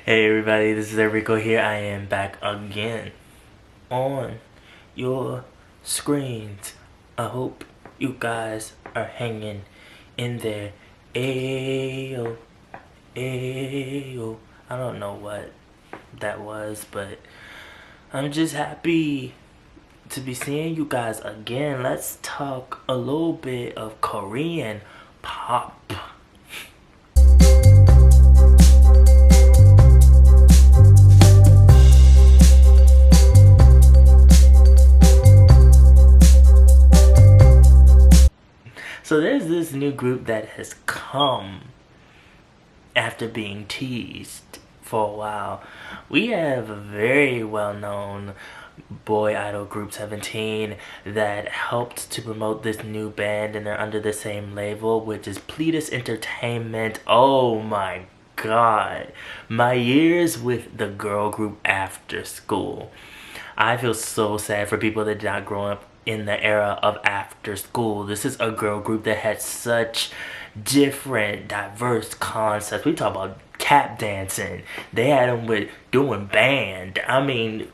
Hey everybody, this is Erico here. I am back again on your screens. I hope you guys are hanging in there. Ayo, ayo. I don't know what that was, but I'm just happy to be seeing you guys again. Let's talk a little bit of Korean pop. So there's this new group that has come after being teased for a while. We have a very well-known boy idol group 17 that helped to promote this new band, and they're under the same label, which is Pleatus Entertainment. Oh my god. My years with the girl group After School. I feel so sad for people that did not grow up in the era of After School. This is a girl group that had such different, diverse concepts. We talk about tap dancing. They had them with doing band. I mean,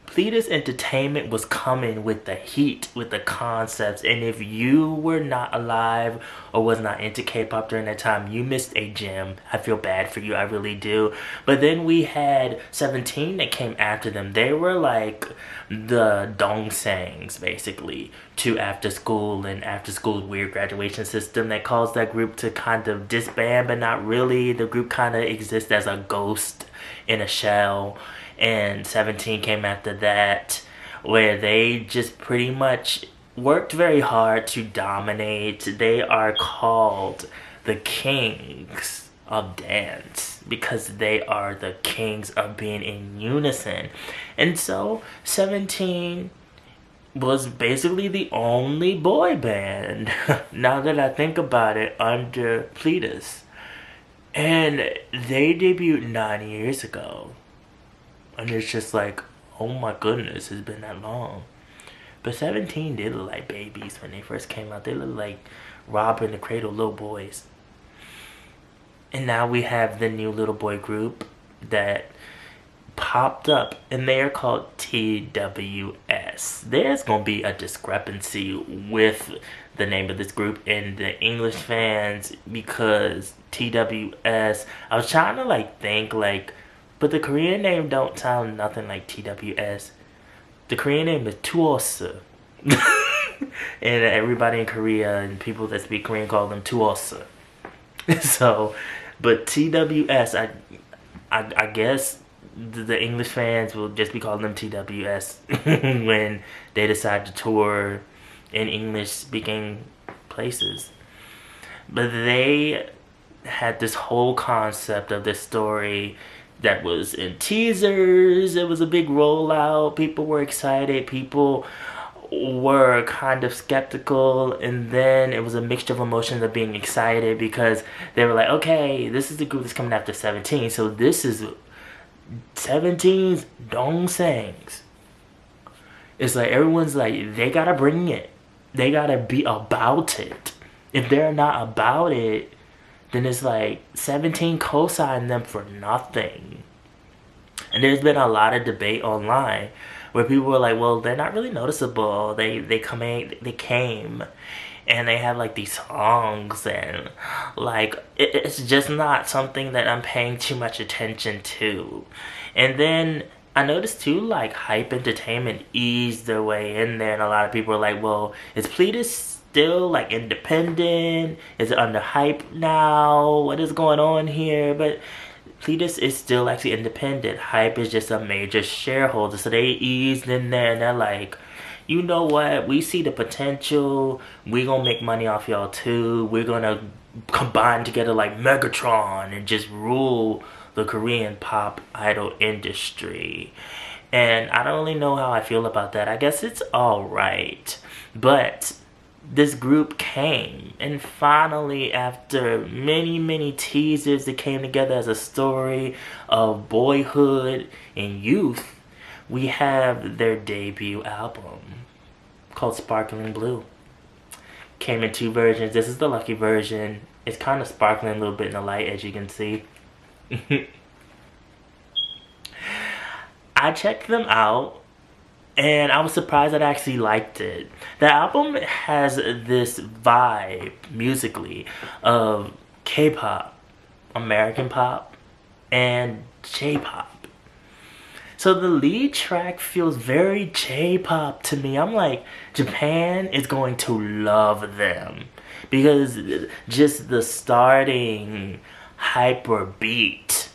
Pleatus Entertainment was coming with the heat, with the concepts, and if you were not alive or was not into K-pop during that time, you missed a gem. I feel bad for you, I really do. But then we had 17 that came after them. They were like the Dongsaengs, basically, to After School, and After School's weird graduation system that caused that group to kind of disband, but not really. The group kind of exists as a ghost in a shell. And 17 came after that, where they just pretty much worked very hard to dominate. They are called the kings of dance because they are the kings of being in unison. And so 17 was basically the only boy band, now that I think about it, under Pleatus. And they debuted 9 years ago. And it's just like, oh my goodness, it's been that long. But 17 did look like babies when they first came out. They looked like Robin the Cradle little boys. And now we have the new little boy group that popped up, and they are called TWS. There's going to be a discrepancy with the name of this group and the English fans, because TWS, I was trying to think but the Korean name don't sound nothing like TWS. The Korean name is Tuosa. And everybody in Korea and people that speak Korean call them Tuosa. So, but TWS, I guess the English fans will just be calling them TWS when they decide to tour in English speaking places. But they had this whole concept of this story that was in teasers. It was a big rollout. People were excited. People were kind of skeptical. And then it was a mixture of emotions of being excited because they were like, okay, this is the group that's coming after 17. So this is 17's Dongsaengs. It's like everyone's like, they gotta bring it. They gotta be about it. If they're not about it, then it's like 17 co-signed them for nothing. And there's been a lot of debate online where people were like, well, they're not really noticeable. They came and they have these songs, and it's just not something that I'm paying too much attention to. And then I noticed too, Hype Entertainment eased their way in there, and a lot of people were like, well, is Pleatus still independent? Is it under Hype now? What is going on here? But Pleatus is still actually independent. Hype is just a major shareholder, so they eased in there and they're like, you know what, we see the potential, we gonna make money off y'all too, we're gonna combine together like Megatron and just rule the Korean pop idol industry. And I don't really know how I feel about that. I guess it's alright, but this group came, and finally, after many teasers that came together as a story of boyhood and youth, we have their debut album called Sparkling Blue. Came in 2 versions. This is the lucky version. It's kind of sparkling a little bit in the light, as you can see. I checked them out and I was surprised that I actually liked it. The album has this vibe musically of K-pop, American pop, and J-pop. So the lead track feels very J-pop to me. I'm like, Japan is going to love them. Because just the starting hyper beat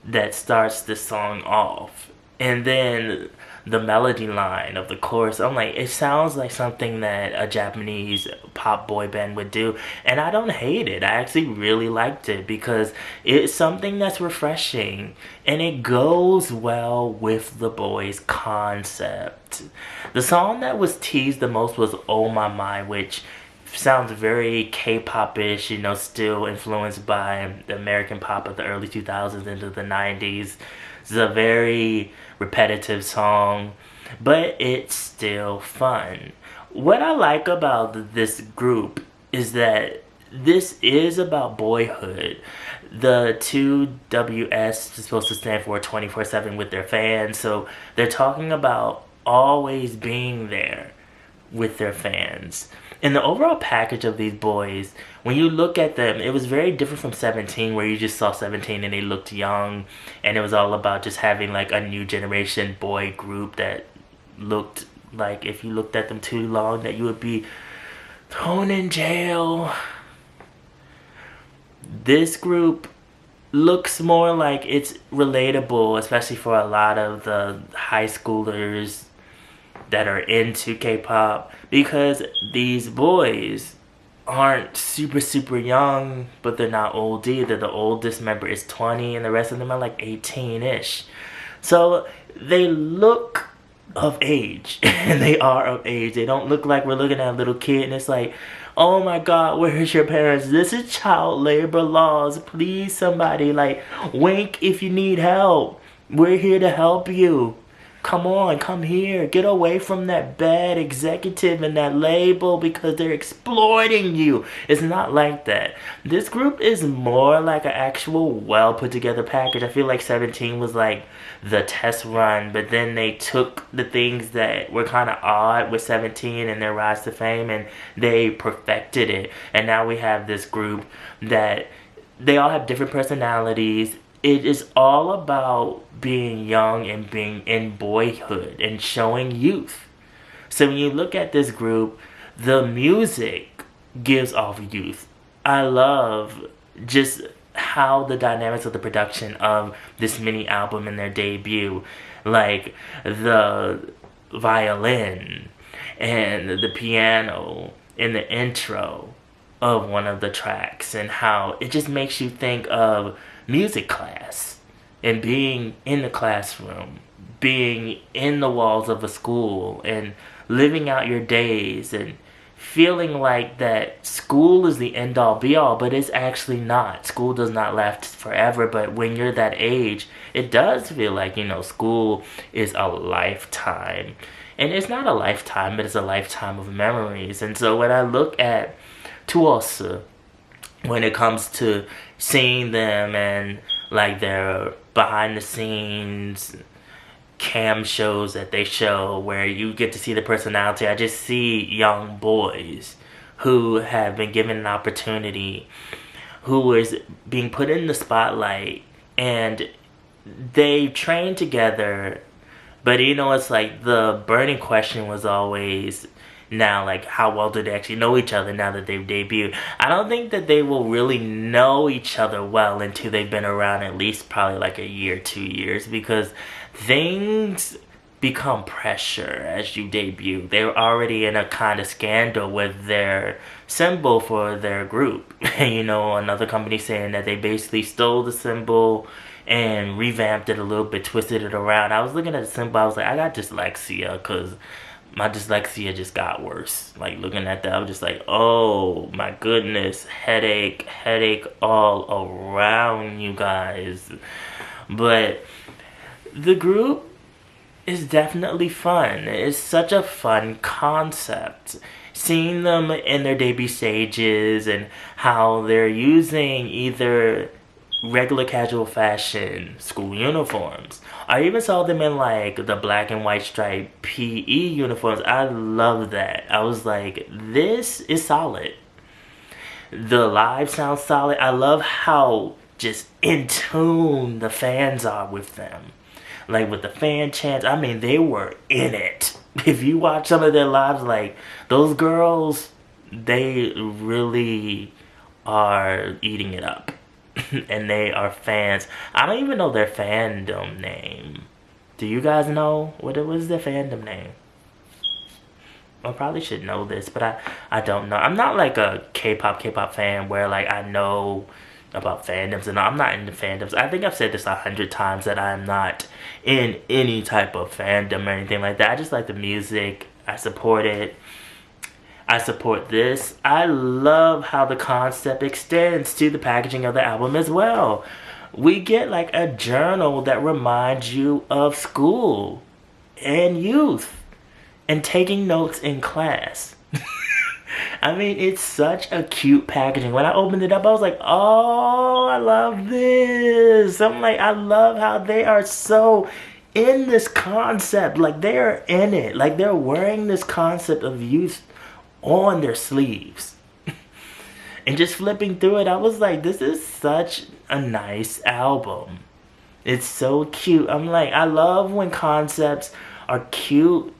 that starts the song off. And then the melody line of the chorus, I'm like, it sounds like something that a Japanese pop boy band would do. And I don't hate it. I actually really liked it because it's something that's refreshing. And it goes well with the boys' concept. The song that was teased the most was Oh My My, which sounds very K-pop-ish, you know, still influenced by the American pop of the early 2000s into the 90s. It's a very repetitive song, but it's still fun. What I like about this group is that this is about boyhood. The 2WS is supposed to stand for 24/7 with their fans, so they're talking about always being there with their fans. And the overall package of these boys, when you look at them, it was very different from 17, where you just saw 17 and they looked young, and it was all about just having like a new generation boy group that looked like if you looked at them too long that you would be thrown in jail. This group looks more like it's relatable, especially for a lot of the high schoolers that are into K-pop, because these boys aren't super young, but they're not old either. The oldest member is 20 and the rest of them are like 18-ish. So they look of age and they are of age. They don't look like we're looking at a little kid and it's like, oh my god, where's your parents? This is child labor laws. Please somebody like wink if you need help. We're here to help you. Come on, come here. Get away from that bad executive and that label because they're exploiting you. It's not like that. This group is more like an actual well put together package. I feel like 17 was like the test run, but then they took the things that were kind of odd with 17 and their rise to fame and they perfected it. And now we have this group that they all have different personalities. It is all about being young and being in boyhood and showing youth. So when you look at this group, the music gives off youth. I love just how the dynamics of the production of this mini album and their debut, like the violin and the piano in the intro of one of the tracks, and how it just makes you think of music class and being in the classroom, being in the walls of a school and living out your days and feeling like that school is the end all be all, but it's actually not. School does not last forever, but when you're that age, it does feel like, you know, school is a lifetime. And it's not a lifetime, but it's a lifetime of memories. And so when I look at Tuosu, when it comes to seeing them and like their behind the scenes cam shows that they show where you get to see the personality, I just see young boys who have been given an opportunity, who is being put in the spotlight, and they train together. But you know, it's like the burning question was always, now, like, how well do they actually know each other now that they've debuted? I don't think that they will really know each other well until they've been around at least probably like a year, 2 years, because things become pressure as you debut. They're already in a kind of scandal with their symbol for their group. You know, another company saying that they basically stole the symbol and revamped it a little bit, twisted it around. I was looking at the symbol, I was like, I got dyslexia, because my dyslexia just got worse. Like, looking at that, I was just like, oh my goodness, headache all around, you guys. But the group is definitely fun. It's such a fun concept. Seeing them in their debut stages and how they're using either regular casual fashion school uniforms. I even saw them in like the black and white striped PE uniforms. I love that. I was like, this is solid. The live sounds solid. I love how just in tune the fans are with them. Like with the fan chants, I mean, they were in it. If you watch some of their lives, like those girls, they really are eating it up. And they are fans. I don't even know their fandom name. Do you guys know what it was their fandom name? I probably should know this, but I don't know. I'm not like a K-pop fan where like I know about fandoms and I'm not into fandoms. I think I've said this 100 times that I'm not in any type of fandom or anything like that. I just like the music. I support it. I support this. I love how the concept extends to the packaging of the album as well. We get like a journal that reminds you of school and youth and taking notes in class. I mean, it's such a cute packaging. When I opened it up, I was like, oh, I love this. I'm like, I love how they are so in this concept. Like, they're in it. Like, they're wearing this concept of youth on their sleeves. And just flipping through it, I was like, this is such a nice album. It's so cute. I'm like, I love when concepts are cute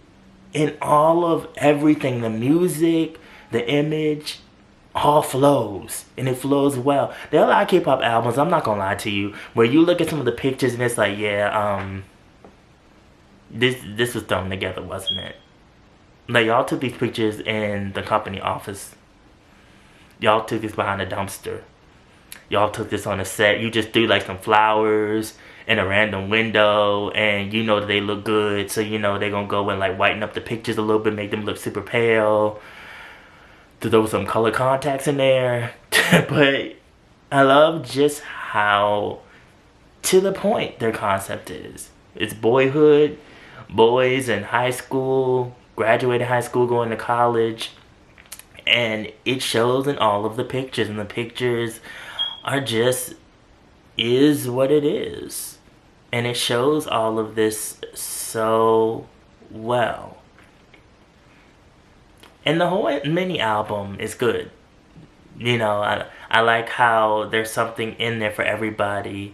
in all of everything. The music, the image, all flows. And it flows well. There are a lot of K-pop albums, I'm not gonna lie to you, where you look at some of the pictures and it's like, yeah, this was thrown together, wasn't it? Like, y'all took these pictures in the company office. Y'all took this behind a dumpster. Y'all took this on a set. You just threw like some flowers in a random window and you know that they look good. So you know they're gonna go and like whiten up the pictures a little bit, make them look super pale. Throw some color contacts in there. But I love just how to the point their concept is. It's boyhood, boys in high school, graduating high school, going to college. And it shows in all of the pictures. And the pictures are just, is what it is. And it shows all of this so well. And the whole mini album is good. You know, I like how there's something in there for everybody.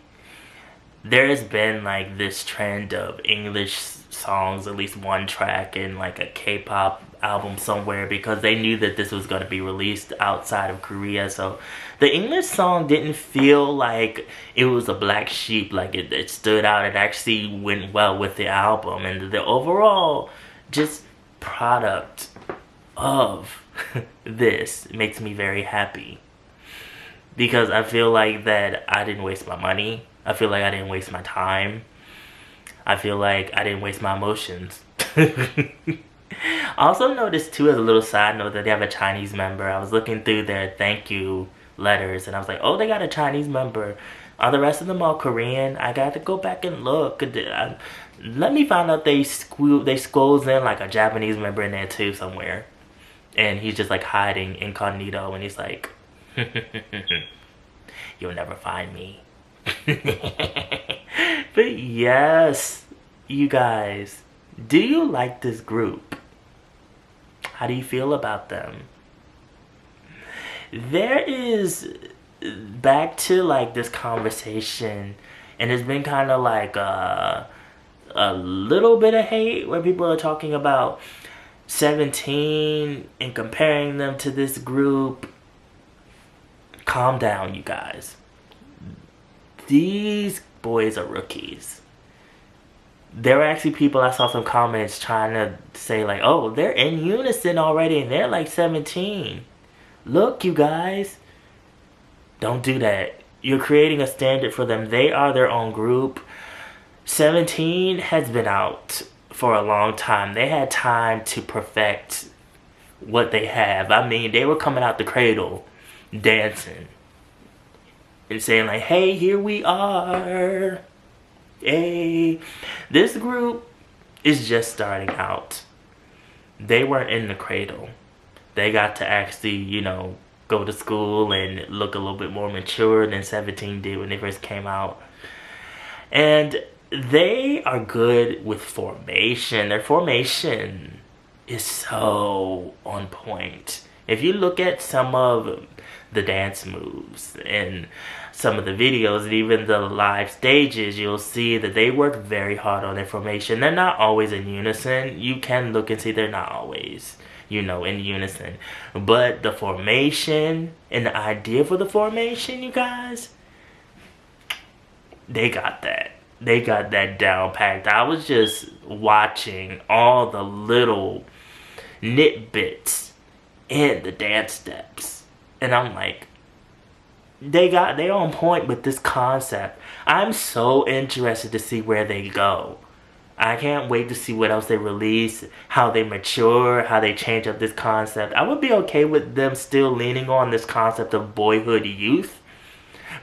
There has been like this trend of English songs, at least one track in like a K-pop album somewhere, because they knew that this was going to be released outside of Korea. So the English song didn't feel like it was a black sheep, like it stood out. It actually went well with the album, and the overall just product of this makes me very happy, because I feel like that I didn't waste my money. I feel like I didn't waste my time. I feel like I didn't waste my emotions. I also noticed too, as a little side note, that they have a Chinese member. I was looking through their thank you letters and I was like, oh, they got a Chinese member. Are the rest of them all Korean? I got to go back and look. Let me find out they squeeze in like a Japanese member in there too somewhere. And he's just like hiding incognito and he's like, you'll never find me. But yes, you guys, do you like this group? How do you feel about them? There is, back to like this conversation, and it's been kind of like a little bit of hate where people are talking about 17 and comparing them to this group. Calm down, you guys. These boys are rookies. There were actually people, I saw some comments trying to say like, oh, they're in unison already and they're like 17. Look, you guys, don't do that. You're creating a standard for them. They are their own group. 17 has been out for a long time. They had time to perfect what they have. I mean, they were coming out the cradle dancing and saying like, hey, here we are. Hey. This group is just starting out. They weren't in the cradle. They got to actually, you know, go to school and look a little bit more mature than 17 did when they first came out. And they are good with formation. Their formation is so on point. If you look at some of the dance moves and some of the videos and even the live stages, you'll see that they work very hard on their formation. They're not always in unison. You can look and see they're not always, in unison. But the formation and the idea for the formation, you guys, they got that. They got that down packed. I was just watching all the little nitbits in the dance steps. And I'm like, they're on point with this concept. I'm so interested to see where they go. I can't wait to see what else they release, how they mature, how they change up this concept. I would be okay with them still leaning on this concept of boyhood youth,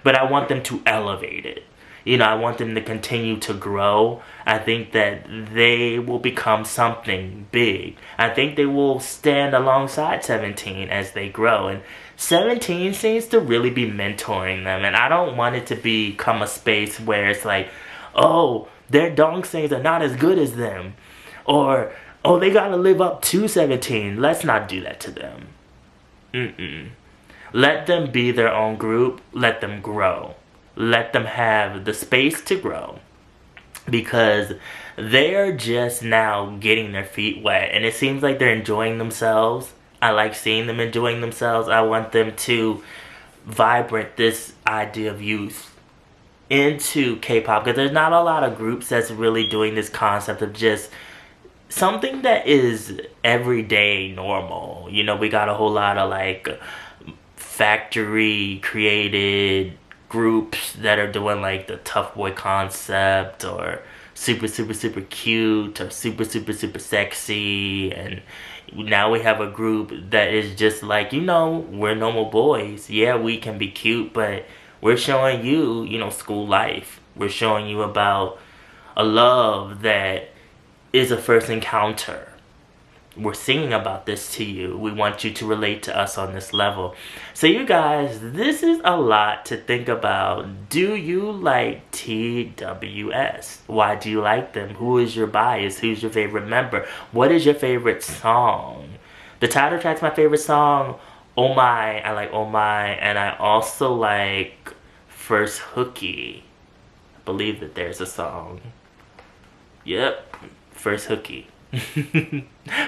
but I want them to elevate it. I want them to continue to grow. I think that they will become something big. I think they will stand alongside 17 as they grow. And 17 seems to really be mentoring them. And I don't want it to become a space where it's like, oh, their Dongsaengs are not as good as them. Or, oh, they gotta live up to 17. Let's not do that to them. Let them be their own group. Let them grow. Let them have the space to grow, because they're just now getting their feet wet, and it seems like they're enjoying themselves. I like seeing them enjoying themselves. I want them to vibrate this idea of youth into K-pop, because there's not a lot of groups that's really doing this concept of just something that is everyday normal. We got a whole lot of like factory created groups that are doing like the tough boy concept, or super cute, or super sexy. And now we have a group that is just like, we're normal boys. Yeah, we can be cute, but we're showing you, school life. We're showing you about a love that is a first encounter. We're singing about this to you. We want you to relate to us on this level. So you guys, this is a lot to think about. Do you like TWS? Why do you like them? Who is your bias? Who's your favorite member? What is your favorite song? The title track's my favorite song. Oh My. I like Oh My. And I also like First Hookie. I believe that there's a song. Yep. First Hookie.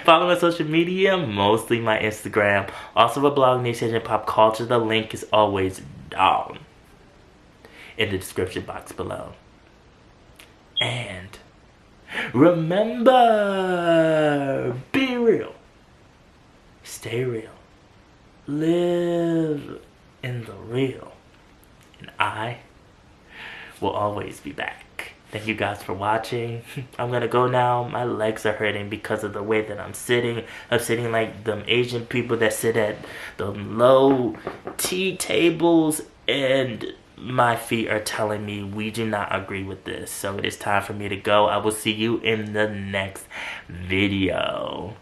Follow my social media, mostly my Instagram. Also a blog, Nation and Pop Culture. The link is always down in the description box below. And remember, be real, stay real, live in the real, and I will always be back. Thank you guys for watching. I'm gonna go now. My legs are hurting because of the way that I'm sitting. I'm sitting like them Asian people that sit at the low tea tables, and my feet are telling me we do not agree with this. So it is time for me to go. I will see you in the next video.